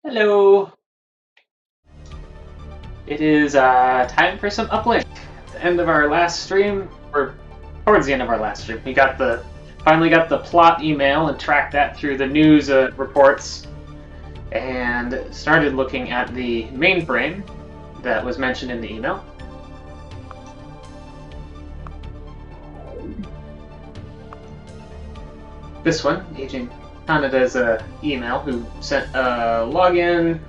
Hello. It is time for some Uplink. At the end of our last stream, or towards the end of our last stream, we finally got the plot email and tracked that through the news reports, and started looking at the mainframe that was mentioned in the email. This one, Agent Canada's email, who sent login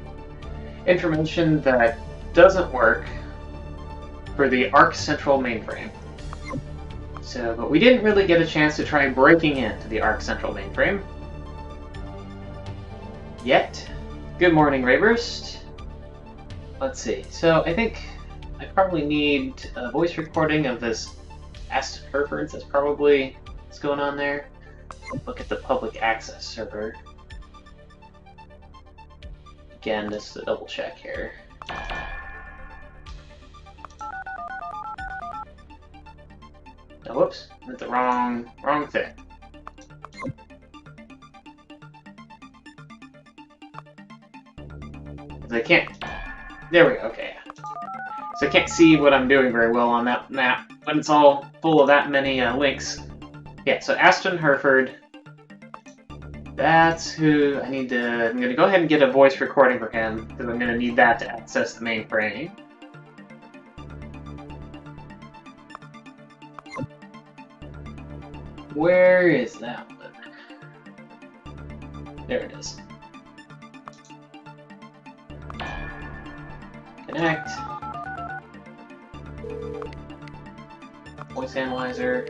information that doesn't work for the Arc Central mainframe. But we didn't really get a chance to try breaking into the Arc Central mainframe yet. Good morning, Rayburst. Let's see. So I think I probably need a voice recording of this Aston Hereford. That's probably what's going on there. Look at the public access server. Again, just to double check here. Oh, whoops, I did the wrong thing. I can't. There we go. Okay. So I can't see what I'm doing very well on that map when it's all full of that many links. Yeah. So Aston Hereford. That's who I need to. I'm gonna go ahead and get a voice recording for him because I'm gonna need that to access the mainframe. Where is that one? There it is. Connect. Voice analyzer.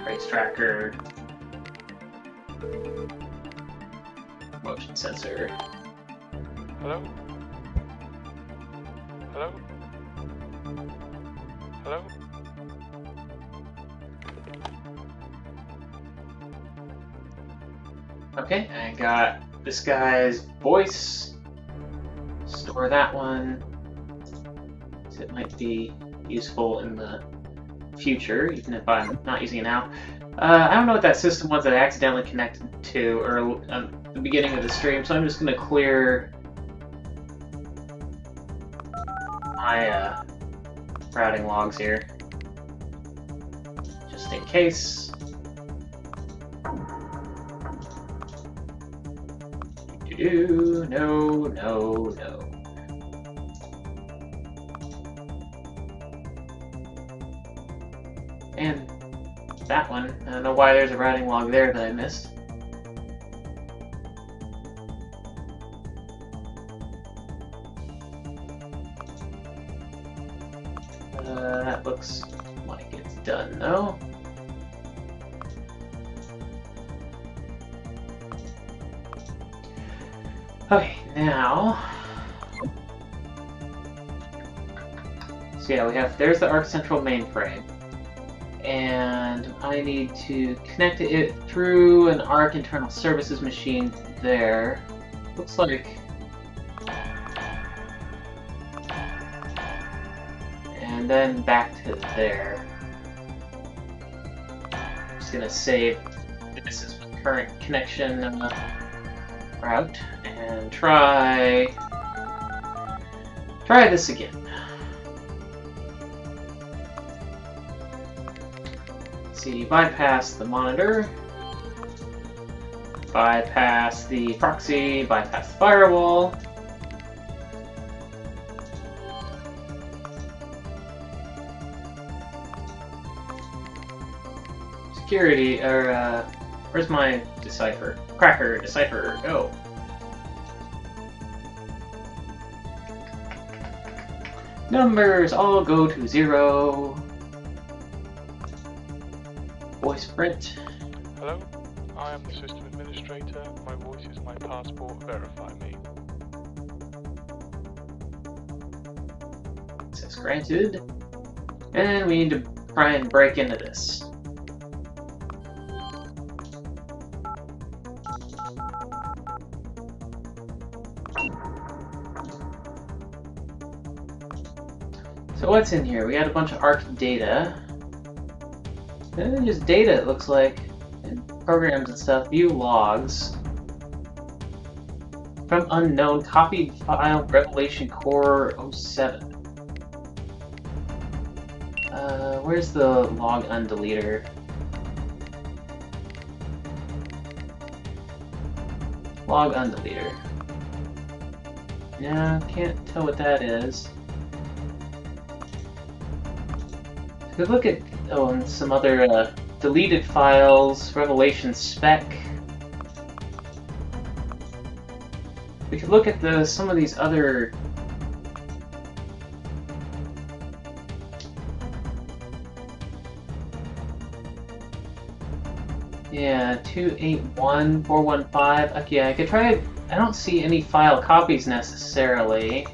Trace tracker. Motion sensor. Hello? Hello? Hello? Okay, I got this guy's voice. Store that one. So it might be useful in the future, even if I'm not using it now. I don't know what that system was that I accidentally connected to at the beginning of the stream, so I'm just going to clear my routing logs here, just in case. No. And that one, I don't know why there's a routing log there that I missed. That looks like it's done though. Okay, now. So yeah, there's the Arc Central mainframe. And I need to connect it through an Arc Internal Services machine there. Looks like. And then back to there. I'm just gonna save this as my current connection route and try this again. See, bypass the monitor, bypass the proxy, bypass the firewall. Security, or where's my decipher? Cracker, decipher, go. Numbers all go to 0. Voice print. Hello? I am the system administrator. My voice is my passport. Verify me. Access granted. And we need to try and break into this. So what's in here? We got a bunch of ARC data. And just data, it looks like. And programs and stuff. View logs. From unknown, copied file Revelation Core 07. Where's the log undeleter? Log undeleter. Yeah, can't tell what that is. Could look at and some other deleted files, Revelation spec. We could look at some of these other. Yeah, 281.415. Okay, I could try it. I don't see any file copies necessarily.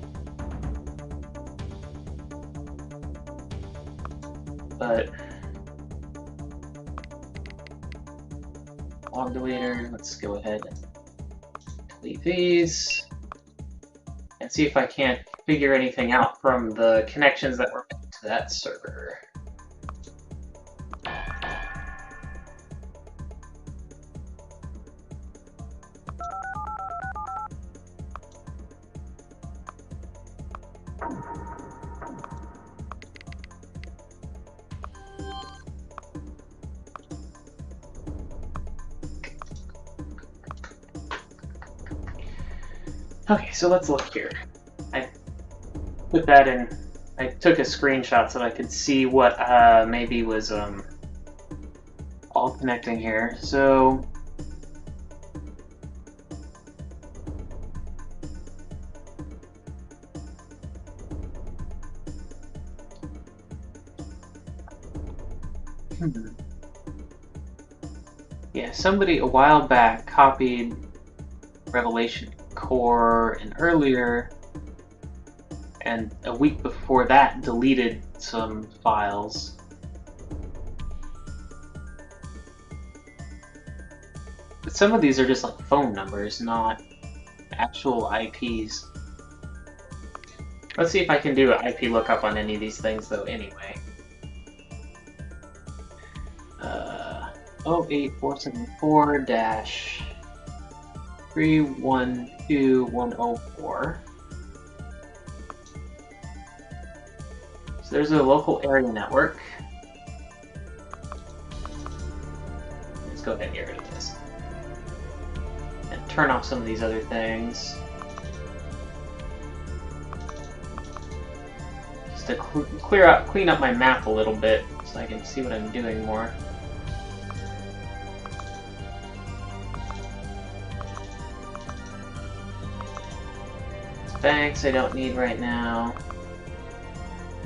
But log deleter, let's go ahead and delete these and see if I can't figure anything out from the connections that were made to that server. Okay, so let's look here. I put that in. I took a screenshot so I could see what maybe was all connecting here. So yeah, somebody a while back copied Revelation Core and earlier, and a week before that deleted some files. But some of these are just like phone numbers, not actual IPs. Let's see if I can do an IP lookup on any of these things though anyway. 08474-312104. So there's a local area network. Let's go ahead and get rid of this. And turn off some of these other things. Just to clean up my map a little bit so I can see what I'm doing more. Banks I don't need right now.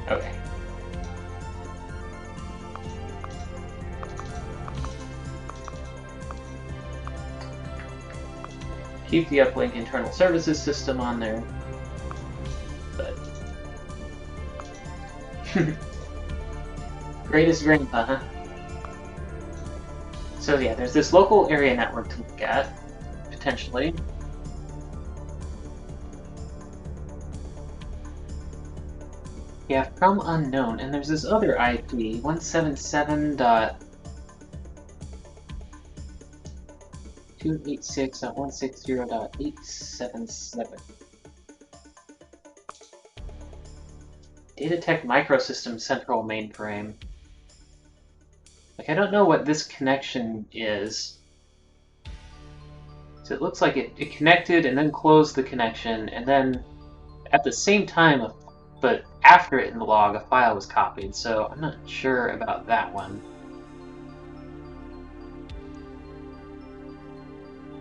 Okay. Keep the Uplink internal services system on there. But greatest grandpa, huh? So yeah, there's this local area network to look at, potentially. Yeah, from unknown, and there's this other IP, 177.286.160.877. Datatech Microsystem Central Mainframe. Like, I don't know what this connection is. So it looks like it connected and then closed the connection, and then at the same time, but after it in the log, a file was copied, so I'm not sure about that one.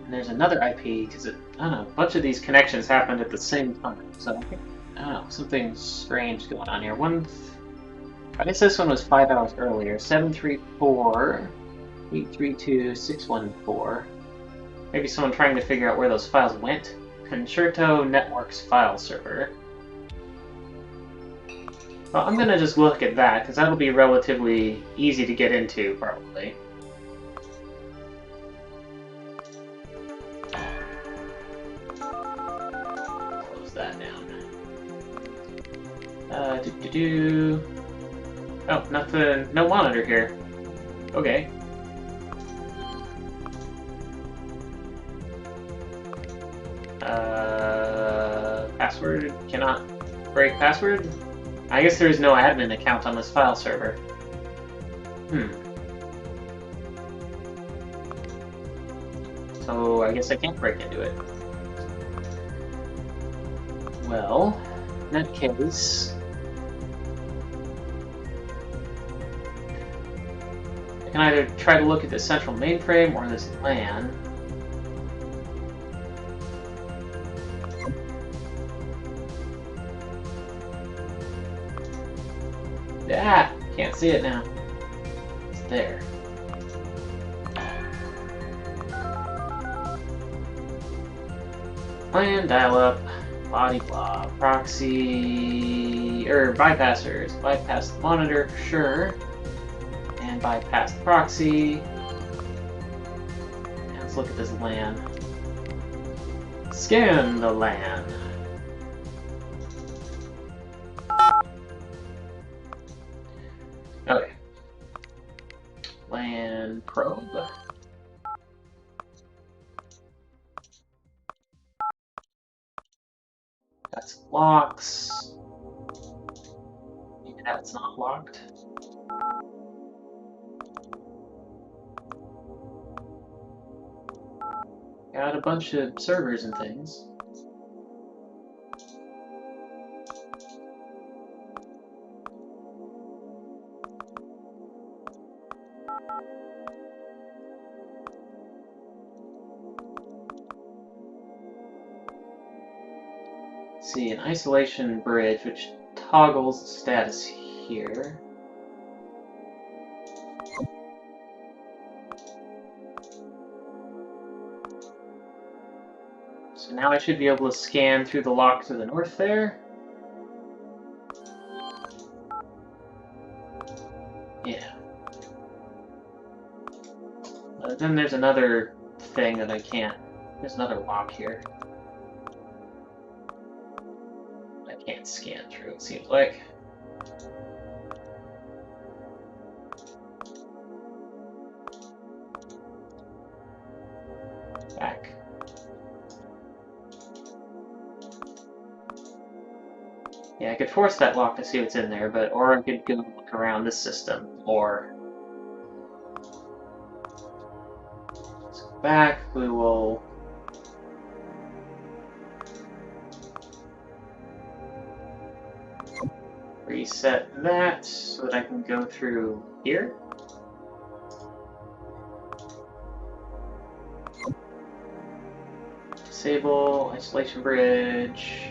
And there's another IP, because I don't know, a bunch of these connections happened at the same time, so I think, I don't know, something strange going on here. I guess this one was 5 hours earlier, 734-832-614. Maybe someone trying to figure out where those files went. Concerto Networks file server. Well, I'm gonna just look at that, because that'll be relatively easy to get into, probably. Close that down. Oh, nothing, no monitor here. Okay. Password cannot break password? I guess there is no admin account on this file server. So I guess I can't break into it. Well, in that case, I can either try to look at the central mainframe or this LAN. Ah! Can't see it now. It's there. LAN, dial-up, blah blah, proxy, bypassers. Bypass the monitor, sure. And bypass the proxy. And let's look at this LAN. Scan the LAN. Okay. LAN probe. Got some locks. Maybe that's not locked. Got a bunch of servers and things. See, an isolation bridge which toggles the status here. So now I should be able to scan through the lock to the north there. Yeah. Then there's another thing that I can't. There's another lock here. I can't scan through, it seems like. Back. Yeah, I could force that lock to see what's in there, or I could go look around this system, or let's go back. We will reset that so that I can go through here. Disable isolation bridge.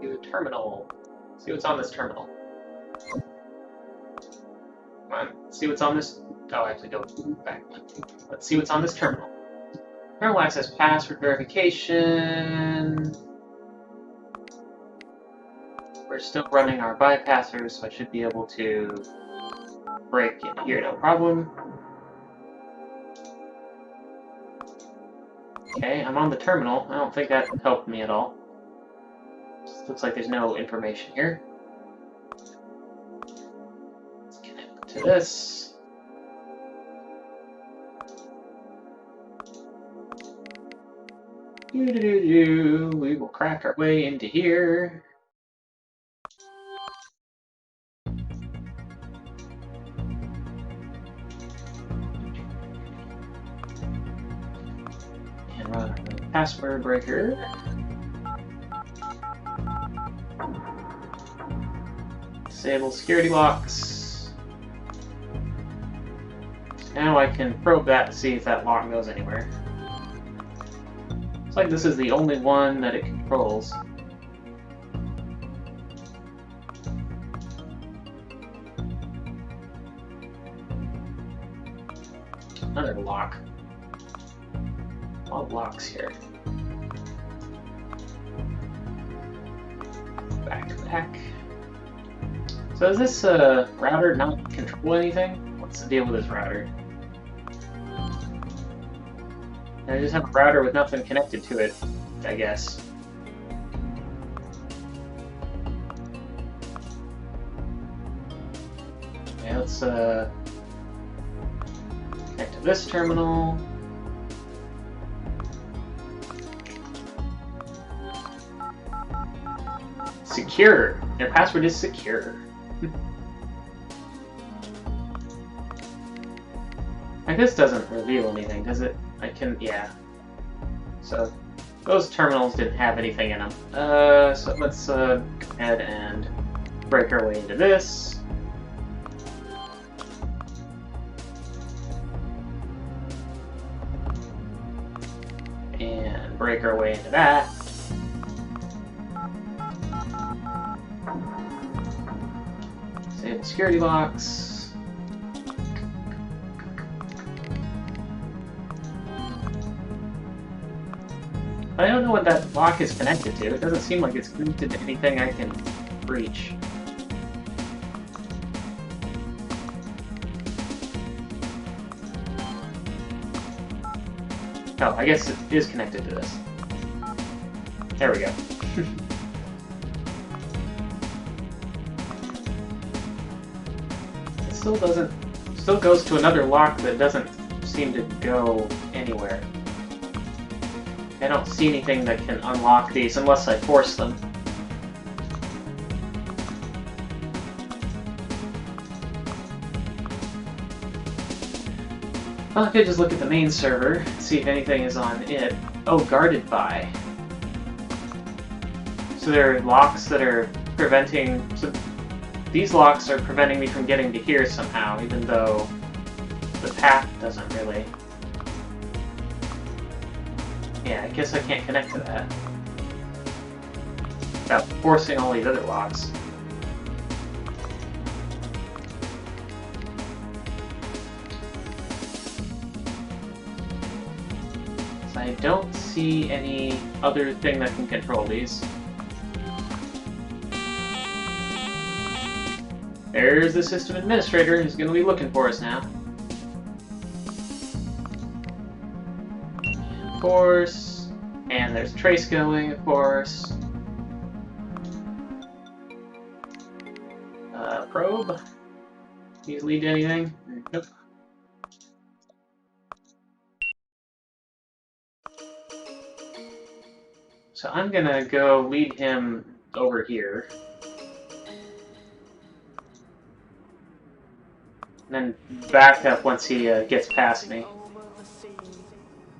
Do a terminal. See what's on this terminal. Come on, see what's on this. Oh, actually, go back. Let's see what's on this terminal. Terminal access password verification. We're still running our bypassers, so I should be able to break in here, no problem. Okay, I'm on the terminal. I don't think that helped me at all. Just looks like there's no information here. Let's connect to this. We will crack our way into here. And run our password breaker. Disable security locks. Now I can probe that to see if that lock goes anywhere. Looks like this is the only one that it controls. Another lock. A lot of locks here. Back. So is this router not control anything? What's the deal with this router? I just have a router with nothing connected to it, I guess. Okay, let's connect to this terminal. Secure. Their password is secure. Like, this doesn't reveal anything, does it? Yeah. So, those terminals didn't have anything in them. So let's go ahead and break our way into this. And break our way into that. Save the security box. I don't know what that lock is connected to. It doesn't seem like it's connected to anything I can reach. Oh, I guess it is connected to this. There we go. It still goes to another lock that doesn't seem to go anywhere. I don't see anything that can unlock these unless I force them. Well, I could just look at the main server and see if anything is on it. Oh, guarded by. So there are locks that are preventing... So these locks are preventing me from getting to here somehow, even though the path doesn't really... Yeah, I guess I can't connect to that without forcing all these other locks. So I don't see any other thing that can control these. There's the system administrator who's going to be looking for us now. Of course. And there's Trace going, of course. Probe. These lead to anything? Nope. So I'm gonna go lead him over here. And then back up once he gets past me.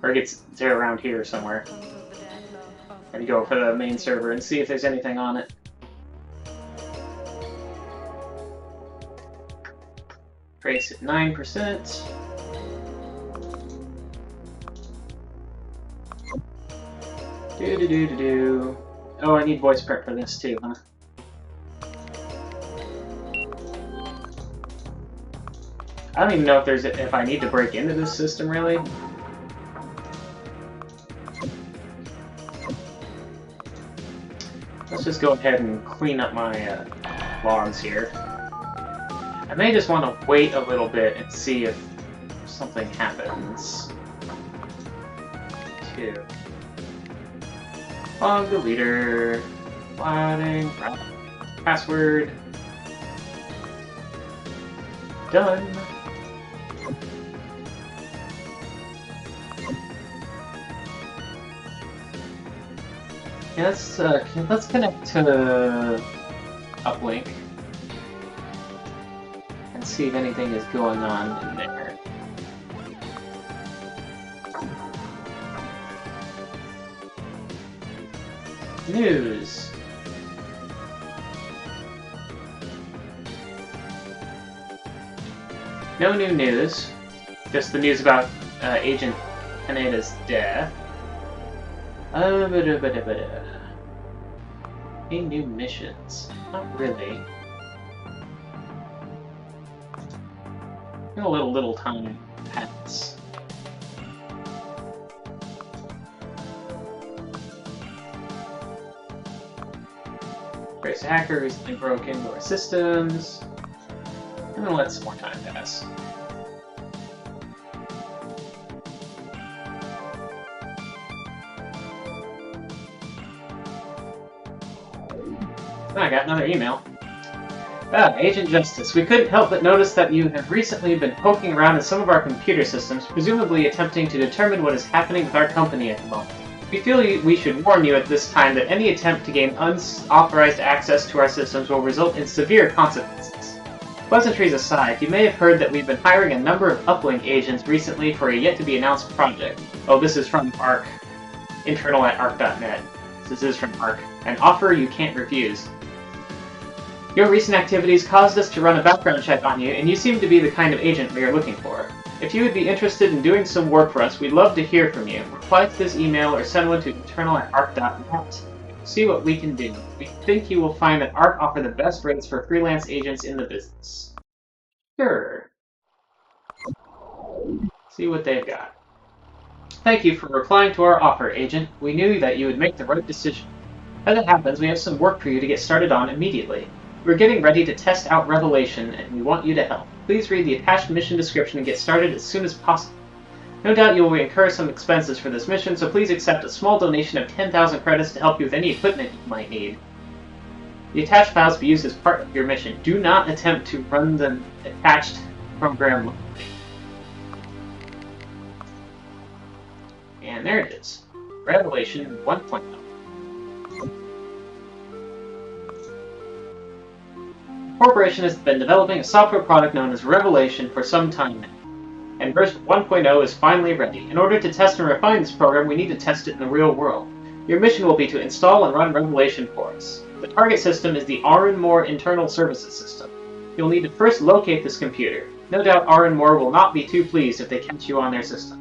Or gets to around here somewhere. And go for the main server and see if there's anything on it. Trace at 9%. Do. Oh, I need voice prep for this too, huh? I don't even know if I need to break into this system really. Let's just go ahead and clean up my logs here. I may just want to wait a little bit and see if something happens. Two. Log deleter. Plotting. Password. Done. Yeah, let's connect to Uplink and see if anything is going on in there. News. No new news. Just the news about Agent Kaneda's death. Any new missions? Not really. A little time pass. Trace hacker recently broke into our systems. I'm gonna let some more time pass. I got another email. Agent Justice, we couldn't help but notice that you have recently been poking around in some of our computer systems, presumably attempting to determine what is happening with our company at the moment. We feel we should warn you at this time that any attempt to gain unauthorized access to our systems will result in severe consequences. Pleasantries aside, you may have heard that we've been hiring a number of Uplink agents recently for a yet-to-be-announced project. Oh, this is from ARC. Internal at arc.net. This is from ARC. An offer you can't refuse. Your recent activities caused us to run a background check on you, and you seem to be the kind of agent we are looking for. If you would be interested in doing some work for us, we'd love to hear from you. Reply to this email or send one to internal@arc.net. See what we can do. We think you will find that ARC offer the best rates for freelance agents in the business. Sure. See what they've got. Thank you for replying to our offer, agent. We knew that you would make the right decision. As it happens, we have some work for you to get started on immediately. We're getting ready to test out Revelation, and we want you to help. Please read the attached mission description and get started as soon as possible. No doubt you will incur some expenses for this mission, so please accept a small donation of 10,000 credits to help you with any equipment you might need. The attached files be used as part of your mission. Do not attempt to run the attached program locally. And there it is. Revelation 1.0. The corporation has been developing a software product known as Revelation for some time now, and version 1.0 is finally ready. In order to test and refine this program, we need to test it in the real world. Your mission will be to install and run Revelation for us. The target system is the Aaron Moore Internal Services System. You'll need to first locate this computer. No doubt Aaron Moore will not be too pleased if they catch you on their system.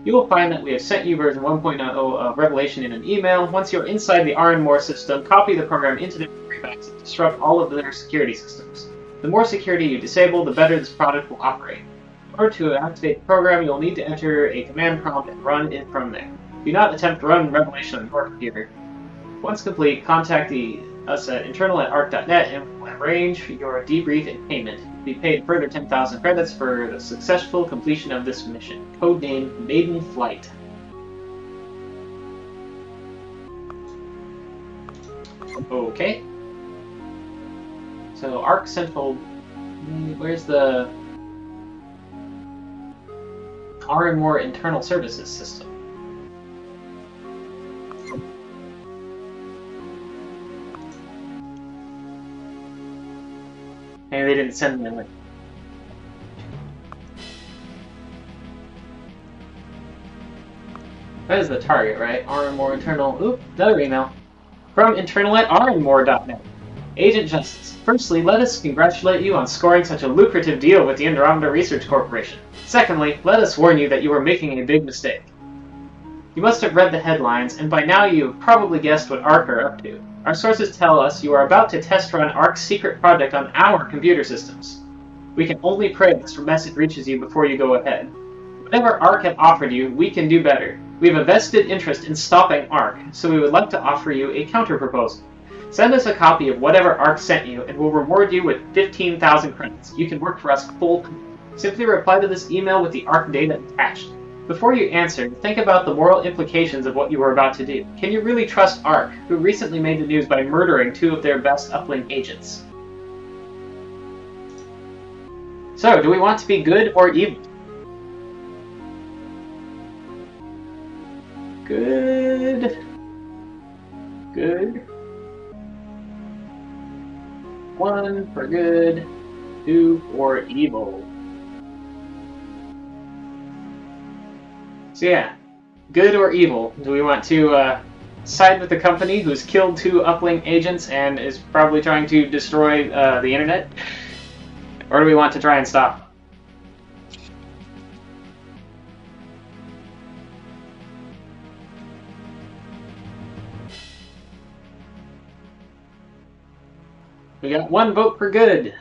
You will find that we have sent you version 1.0 of Revelation in an email. Once you're inside the Aaron Moore system, copy the program into their memory banks and disrupt all of their security systems. The more security you disable, the better this product will operate. In order to activate the program, you'll need to enter a command prompt and run it from there. Do not attempt to run Revelation on your computer. Once complete, contact us at internal@arc.net and we'll arrange your debrief and payment. Be paid further 10,000 credits for the successful completion of this mission. Codename Maiden Flight. Okay. So Arc Central, where's the Moore Internal Services System? Maybe they didn't send me a link. That is the target, right? Moore Internal. Oop, another email. From internal@rnmore.net. Agent Justice. Firstly, let us congratulate you on scoring such a lucrative deal with the Andromeda Research Corporation. Secondly, let us warn you that you are making a big mistake. You must have read the headlines, and by now you have probably guessed what ARC are up to. Our sources tell us you are about to test run ARC's secret project on our computer systems. We can only pray this message reaches you before you go ahead. Whatever ARC have offered you, we can do better. We have a vested interest in stopping ARC, so we would like to offer you a counter-proposal. Send us a copy of whatever ARC sent you, and we'll reward you with 15,000 credits. You can work for us full-time. Simply reply to this email with the ARC data attached. Before you answer, think about the moral implications of what you are about to do. Can you really trust ARC, who recently made the news by murdering 2 of their best Uplink agents? So, do we want to be good or evil? Good. Good. 1 for good, 2 for evil. So yeah, good or evil? Do we want to side with the company who's killed 2 Uplink agents and is probably trying to destroy the internet? Or do we want to try and stop? We got 1 vote for good.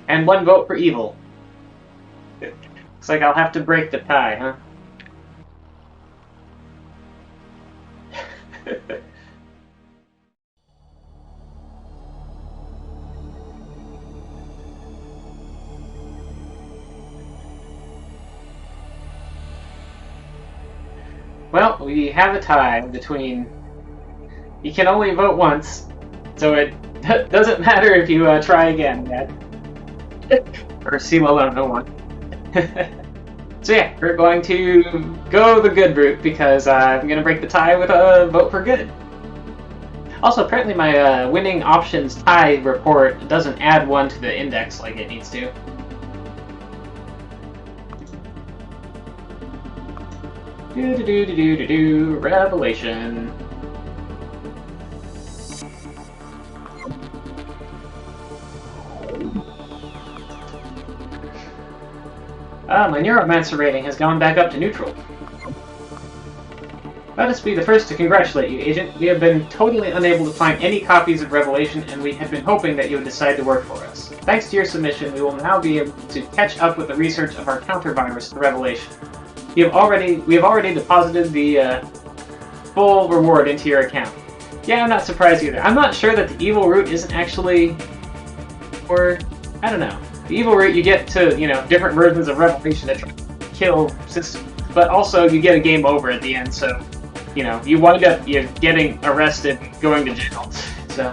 And 1 vote for evil. Looks like I'll have to break the tie, huh? Well, we have a tie between... You can only vote once, so it doesn't matter if you try again, Dad. Or CLO, no one. So yeah, we're going to go the good route because I'm going to break the tie with a vote for good. Also, apparently my winning options tie report doesn't add one to the index like it needs to. Revelation. My neuromancer rating has gone back up to neutral. Let us be the first to congratulate you, Agent. We have been totally unable to find any copies of Revelation, and we had been hoping that you would decide to work for us. Thanks to your submission, we will now be able to catch up with the research of our counter-virus, the Revelation. We have already deposited the full reward into your account. Yeah, I'm not surprised either. I'm not sure that the evil route isn't actually... Or, I don't know. The evil route, you get to, you know, different versions of Revelation that try to kill systems, but also you get a game over at the end, so, you know, you wind up getting arrested, going to jail, so.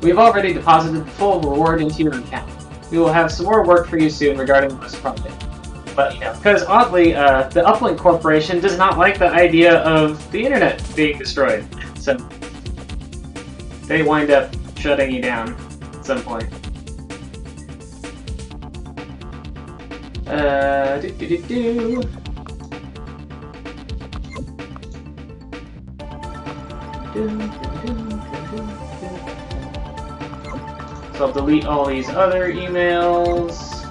We've already deposited the full reward into your account. We will have some more work for you soon regarding this project. But, you know, because oddly, the Uplink Corporation does not like the idea of the internet being destroyed, so they wind up shutting you down at some point. So I'll delete all these other emails.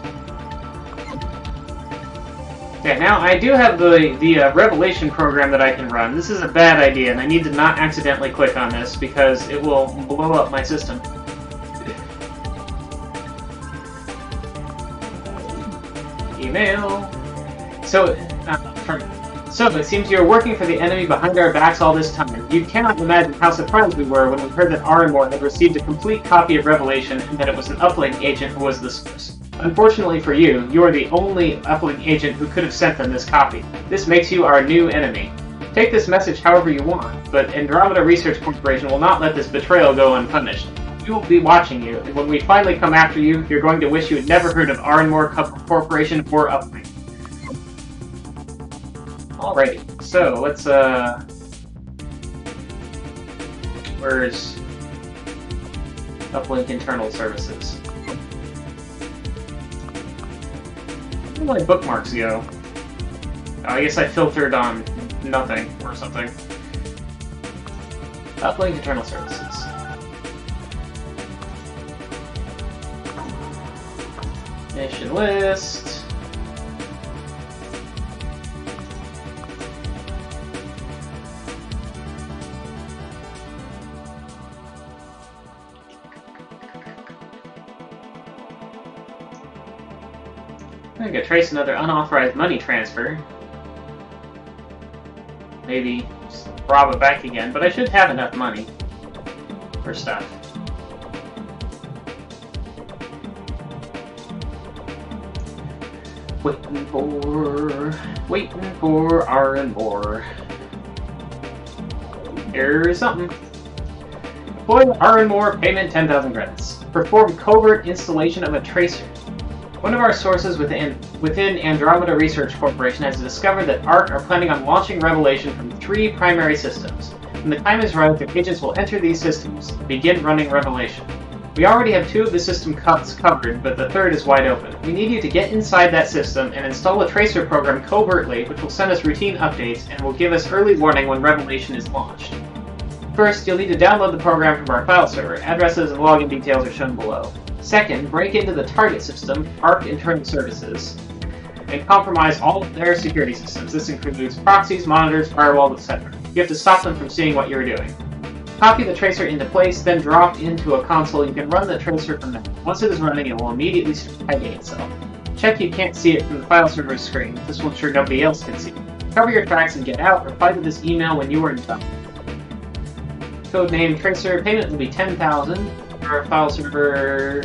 Okay, now I do have the Revelation program that I can run. This is a bad idea, and I need to not accidentally click on this because it will blow up my system. Email. So it seems you're working for the enemy behind our backs all this time. You cannot imagine how surprised we were when we heard that Aramor had received a complete copy of Revelation and that it was an Uplink agent who was the source. Unfortunately for you, you are the only Uplink agent who could have sent them this copy. This makes you our new enemy. Take this message however you want, but Andromeda Research Corporation will not let this betrayal go unpunished. We will be watching you, and when we finally come after you, you're going to wish you had never heard of Aranmore Corporation or Uplink. Alrighty, so let's, where's Uplink Internal Services? Where did my bookmarks go? Oh, I guess I filtered on nothing or something. Uplink Internal Services. Mission list. I'm gonna go trace another unauthorized money transfer. Maybe just rob it back again, but I should have enough money for stuff. Waiting for Aranmore. Here's something. Deploy Aranmore, payment 10,000 credits. Perform covert installation of a tracer. One of our sources within Andromeda Research Corporation has discovered that ARC are planning on launching Revelation from 3 primary systems. When the time is right, the agents will enter these systems and begin running Revelation. We already have 2 of the system cuts covered, but the 3rd is wide open. We need you to get inside that system and install a tracer program covertly, which will send us routine updates and will give us early warning when Revelation is launched. First, you'll need to download the program from our file server. Addresses and login details are shown below. Second, break into the target system, ARC Internal Services, and compromise all of their security systems. This includes proxies, monitors, firewalls, etc. You have to stop them from seeing what you're doing. Copy the tracer into place, then drop into a console. You can run the tracer from there. Once it is running, it will immediately start hiding itself. Check you can't see it from the file server screen. This will ensure nobody else can see it. Cover your tracks and get out. Reply to this email when you are done. Codename Tracer. Payment will be 10,000 for file server.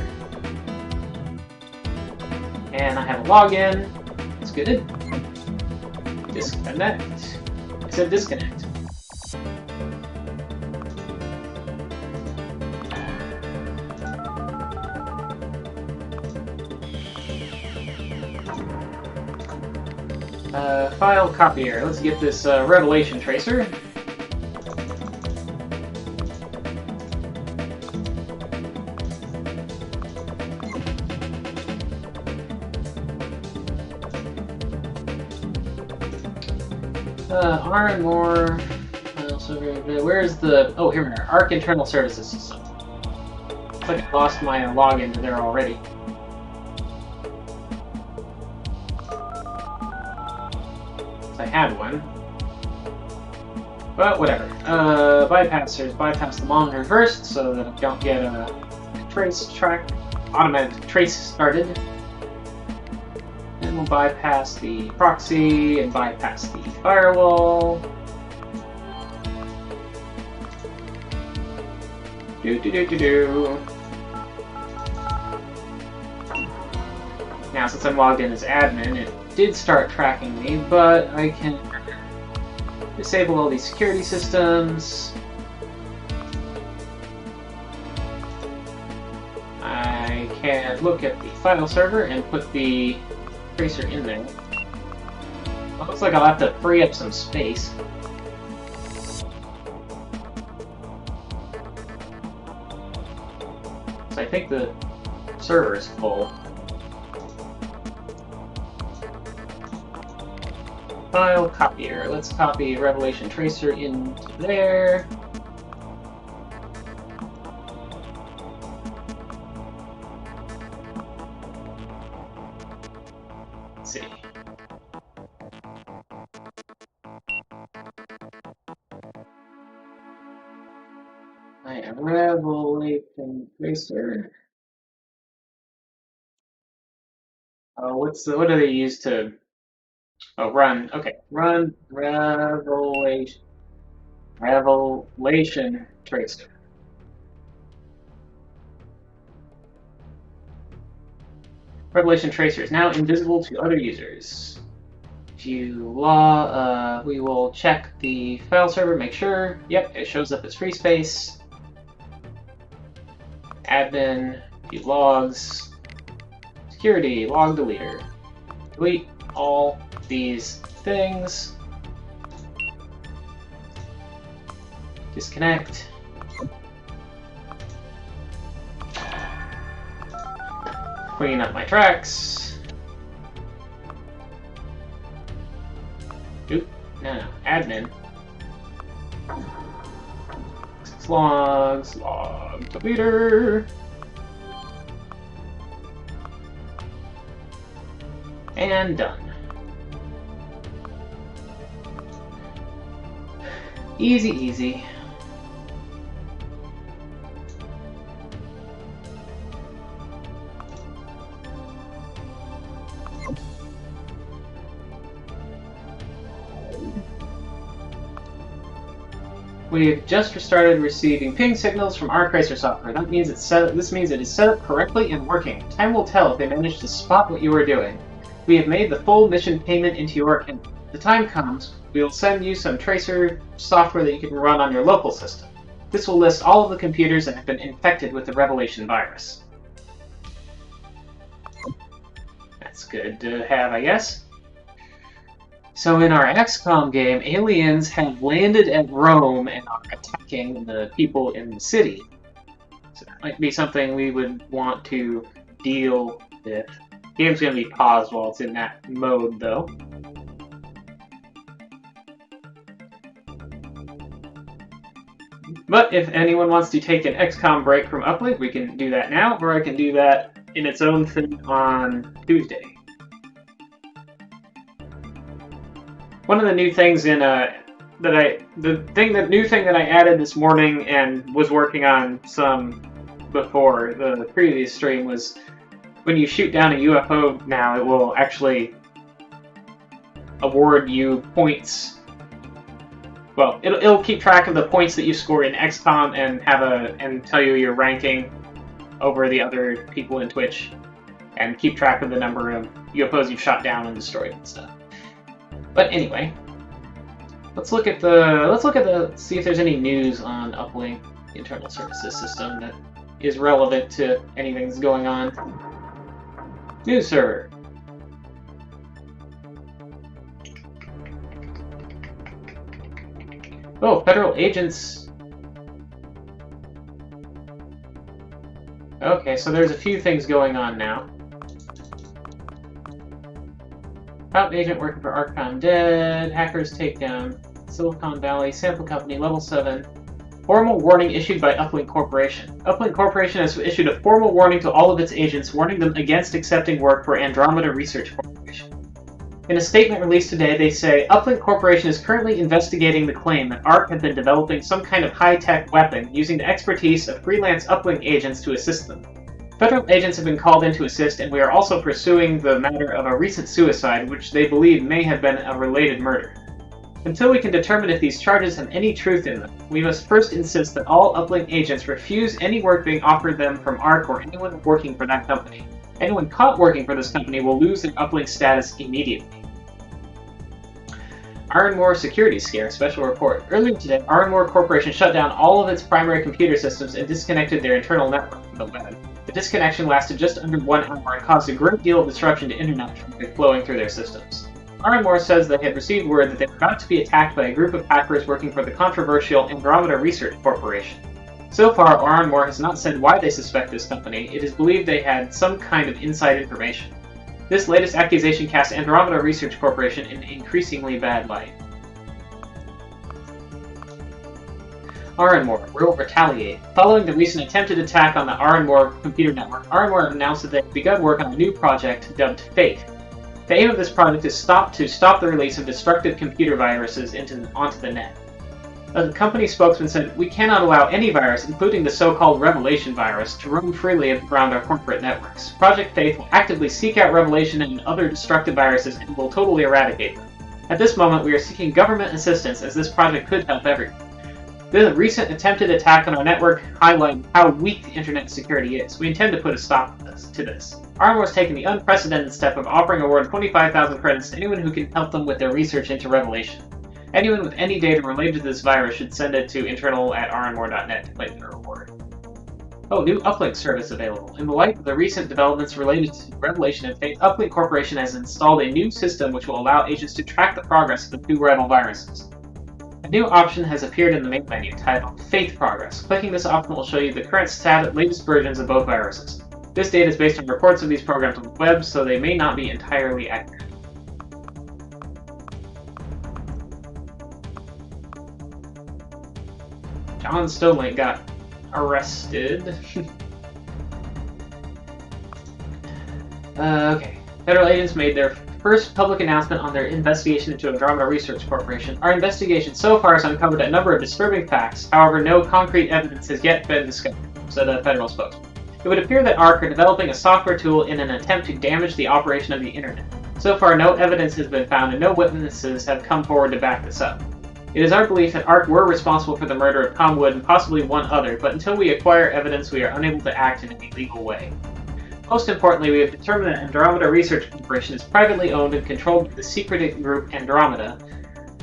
And I have a login. That's good. Disconnect. I said disconnect. File copier. Let's get this revelation tracer. R and more. Where's the? Oh, here we are. ARC internal services system. Looks like I lost my login to there already. I had one. But whatever. Bypassers. Bypass the monitor first so that I don't get a automatic trace started. And we'll bypass the proxy and bypass the firewall. Now, since I'm logged in as admin, it did start tracking me, but I can disable all these security systems. I can look at the file server and put the tracer in there. It looks like I'll have to free up some space. So I think the server is full. File copier. Let's copy Revelation Tracer into there. Let's see. I am Revelation Tracer. What do they use to? Oh, run. Okay, run Revelation Tracer. Revelation Tracer is now invisible to other users. If you we will check the file server, make sure. Yep, it shows up as free space. Admin, view logs, security, log deleter. Delete all these things. Disconnect. Clean up my tracks. Oop, no, admin. Logs, log deleter. And done. Easy, easy. We've just started receiving ping signals from our Tracer software. That means this means it is set up correctly and working. Time will tell if they manage to spot what you are doing. We have made the full mission payment into your account. The time comes, we will send you some Tracer software that you can run on your local system. This will list all of the computers that have been infected with the Revelation virus. That's good to have, I guess. So in our XCOM game, aliens have landed at Rome and are attacking the people in the city. So that might be something we would want to deal with. The game's going to be paused while it's in that mode, though. But if anyone wants to take an XCOM break from Uplink, we can do that now, or I can do that in its own thing on Tuesday. One of the new things in new thing that I added this morning and was working on some before the previous stream was when you shoot down a UFO now, it will actually award you points. Well, it'll keep track of the points that you score in XCOM and tell you your ranking over the other people in Twitch, and keep track of the number of UFOs you've shot down and destroyed and stuff. But anyway, let's look at see if there's any news on Uplink, the internal services system, that is relevant to anything that's going on. News server. Oh, federal agents. Okay, so there's a few things going on now. Top agent working for Archon dead. Hackers take down Silicon Valley sample company level 7. Formal warning issued by Uplink Corporation. Uplink Corporation has issued a formal warning to all of its agents, warning them against accepting work for Andromeda Research Corporation. In a statement released today, they say, Uplink Corporation is currently investigating the claim that ARC had been developing some kind of high-tech weapon using the expertise of freelance Uplink agents to assist them. Federal agents have been called in to assist, and we are also pursuing the matter of a recent suicide, which they believe may have been a related murder. Until we can determine if these charges have any truth in them, we must first insist that all Uplink agents refuse any work being offered them from ARC or anyone working for that company. Anyone caught working for this company will lose their Uplink status immediately. Ironmore security scare, special report. Earlier today, Ironmore Corporation shut down all of its primary computer systems and disconnected their internal network from the web. The disconnection lasted just under 1 hour and caused a great deal of disruption to internet traffic flowing through their systems. Ironmore says they had received word that they were about to be attacked by a group of hackers working for the controversial Andromeda Research Corporation. So far, Ironmore has not said why they suspect this company. It is believed they had some kind of inside information. This latest accusation casts Andromeda Research Corporation in an increasingly bad light. Ironmore will retaliate. Following the recent attempted attack on the Ironmore computer network, Ironmore announced that they had begun work on a new project dubbed Fate. The aim of this project is to stop the release of destructive computer viruses onto the net. A company spokesman said, "We cannot allow any virus, including the so-called Revelation virus, to roam freely around our corporate networks. Project Faith will actively seek out Revelation and other destructive viruses and will totally eradicate them. At this moment, we are seeking government assistance as this project could help everyone. The recent attempted attack on our network highlighted how weak the internet security is. We intend to put a stop to this. Ironmore has taken the unprecedented step of offering award 25,000 credits to anyone who can help them with their research into Revelation. Anyone with any data related to this virus should send it to internal@ironmore.net to claim their reward." Oh, new Uplink service available. In the light of the recent developments related to Revelation and Fate, Uplink Corporation has installed a new system which will allow agents to track the progress of the two Rebel viruses. A new option has appeared in the main menu titled Faith Progress. Clicking this option will show you the current latest versions of both viruses. This data is based on reports of these programs on the web, so they may not be entirely accurate. John Stolink got arrested. Okay. Federal agents made their first public announcement on their investigation into Andromeda Research Corporation. Our investigation so far has uncovered a number of disturbing facts. However, no concrete evidence has yet been discovered, said a federal spokesman. It would appear that ARC are developing a software tool in an attempt to damage the operation of the internet. So far, no evidence has been found and no witnesses have come forward to back this up. It is our belief that ARC were responsible for the murder of Tom Wood and possibly one other, but until we acquire evidence, we are unable to act in any legal way. Most importantly, we have determined that Andromeda Research Corporation is privately owned and controlled by the secret group Andromeda,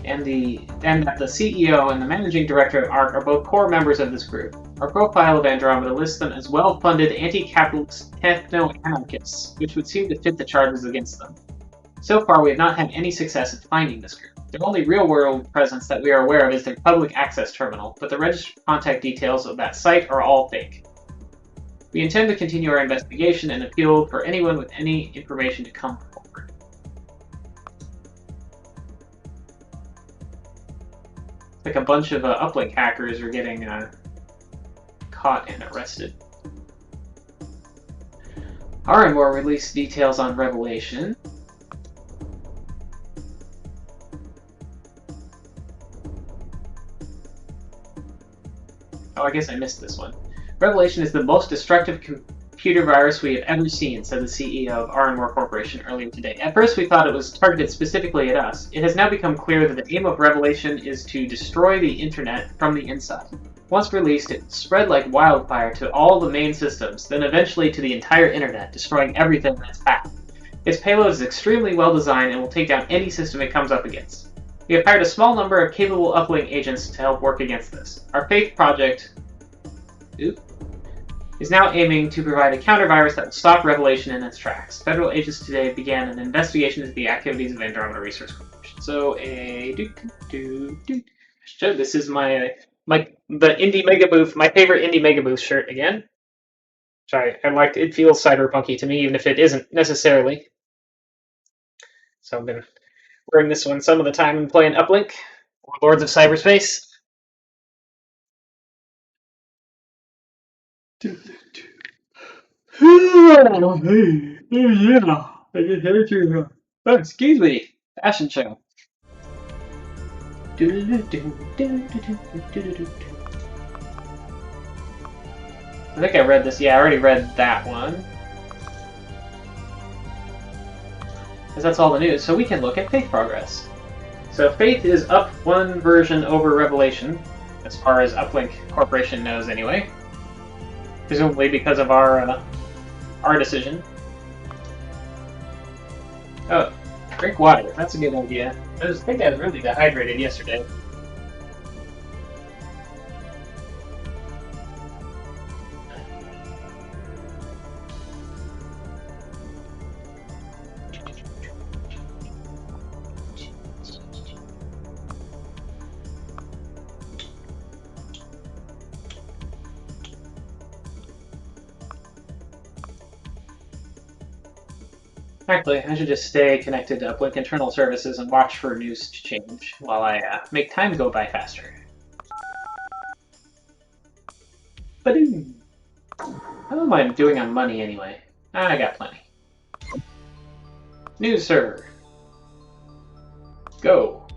and that the CEO and the managing director of ARC are both core members of this group. Our profile of Andromeda lists them as well-funded anti-capitalist techno-anarchists, which would seem to fit the charges against them. So far, we have not had any success in finding this group. Their only real-world presence that we are aware of is their public access terminal, but the registered contact details of that site are all fake. We intend to continue our investigation and appeal for anyone with any information to come forward. Like a bunch of Uplink hackers are getting caught and arrested. Ironmore released details on Revelation. Oh, I guess I missed this one. Revelation is the most destructive computer virus we have ever seen, said the CEO of Ironmore Corporation earlier today. At first we thought it was targeted specifically at us. It has now become clear that the aim of Revelation is to destroy the internet from the inside. Once released, it spread like wildfire to all the main systems, then eventually to the entire internet, destroying everything in its path. Its payload is extremely well designed and will take down any system it comes up against. We have hired a small number of capable uplink agents to help work against this. Our Faith project is now aiming to provide a counter-virus that will stop Revelation in its tracks. Federal agents today began an investigation into the activities of Andromeda Research Corporation. So, so this is the Indie Mega Booth, my favorite Indie Mega Booth shirt again. Which I liked. It feels cyberpunky to me, even if it isn't necessarily. So I've been wearing this one some of the time and playing Uplink or Lords of Cyberspace. Oh, yeah. I just heard you. Oh, excuse me. Fashion show. I think I read this. Yeah, I already read that one. Because that's all the news. So we can look at Faith progress. So Faith is up one version over Revelation, as far as Uplink Corporation knows anyway. Presumably because of our decision. Oh, drink water. That's a good idea. I think I was really dehydrated yesterday. Actually, I should just stay connected to Uplink internal services and watch for news to change while I make time go by faster. Ba-doom! How am I doing on money anyway? I got plenty. News server. Go.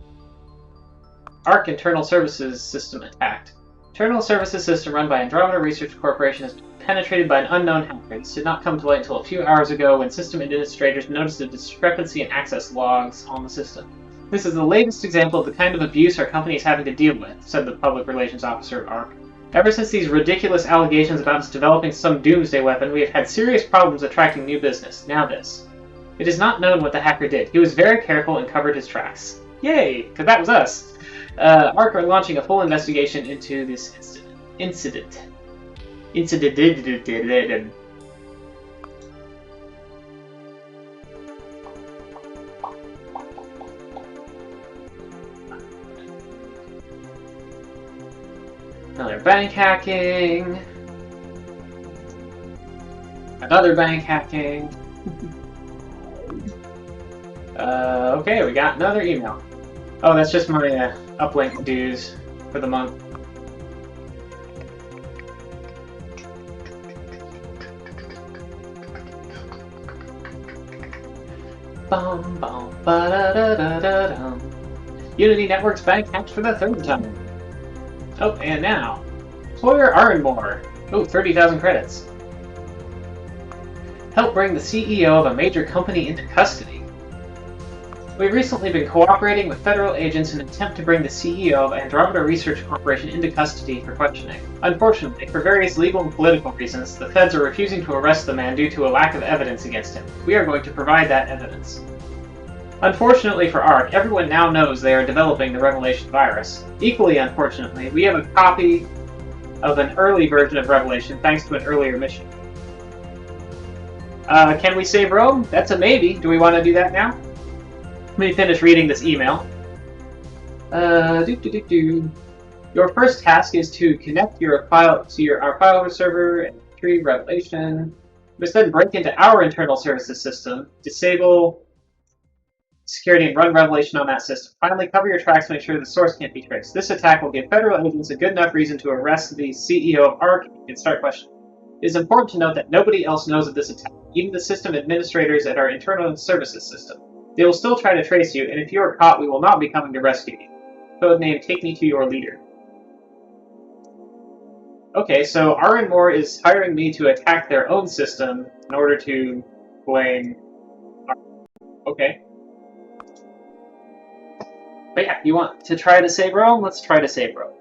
ARC internal services system attacked. Internal services system run by Andromeda Research Corporation has been penetrated by an unknown hacker. This did not come to light until a few hours ago when system administrators noticed a discrepancy in access logs on the system. This is the latest example of the kind of abuse our company is having to deal with, said the public relations officer at ARC. Ever since these ridiculous allegations about us developing some doomsday weapon, we have had serious problems attracting new business. Now this. It is not known what the hacker did. He was very careful and covered his tracks. Yay, because that was us. ARC are launching a full investigation into this incident. Another bank hacking. Another bank hacking. Okay, we got another email. Oh, that's just my Uplink dues for the month. Bum, bum, ba da da da da dum. Unity Networks bank hacked for the third time. Oh, and now, Employer Arenmore. Oh, 30,000 credits. Help bring the CEO of a major company into custody. We've recently been cooperating with federal agents in an attempt to bring the CEO of Andromeda Research Corporation into custody for questioning. Unfortunately, for various legal and political reasons, the feds are refusing to arrest the man due to a lack of evidence against him. We are going to provide that evidence. Unfortunately for ARC, everyone now knows they are developing the Revelation virus. Equally unfortunately, we have a copy of an early version of Revelation thanks to an earlier mission. Can we save Rome? That's a maybe. Do we want to do that now? Let me finish reading this email. Your first task is to connect your file to our file server and retrieve Revelation. You must then break into our internal services system, disable security, and run Revelation on that system. Finally, cover your tracks to make sure the source can't be traced. This attack will give federal agents a good enough reason to arrest the CEO of ARC and start questioning. It is important to note that nobody else knows of this attack, even the system administrators at our internal services system. They will still try to trace you, and if you are caught, we will not be coming to rescue you. Codename, take me to your leader. Okay, so Arenmore is hiring me to attack their own system in order to blame... Okay. But yeah, you want to try to save Rome? Let's try to save Rome.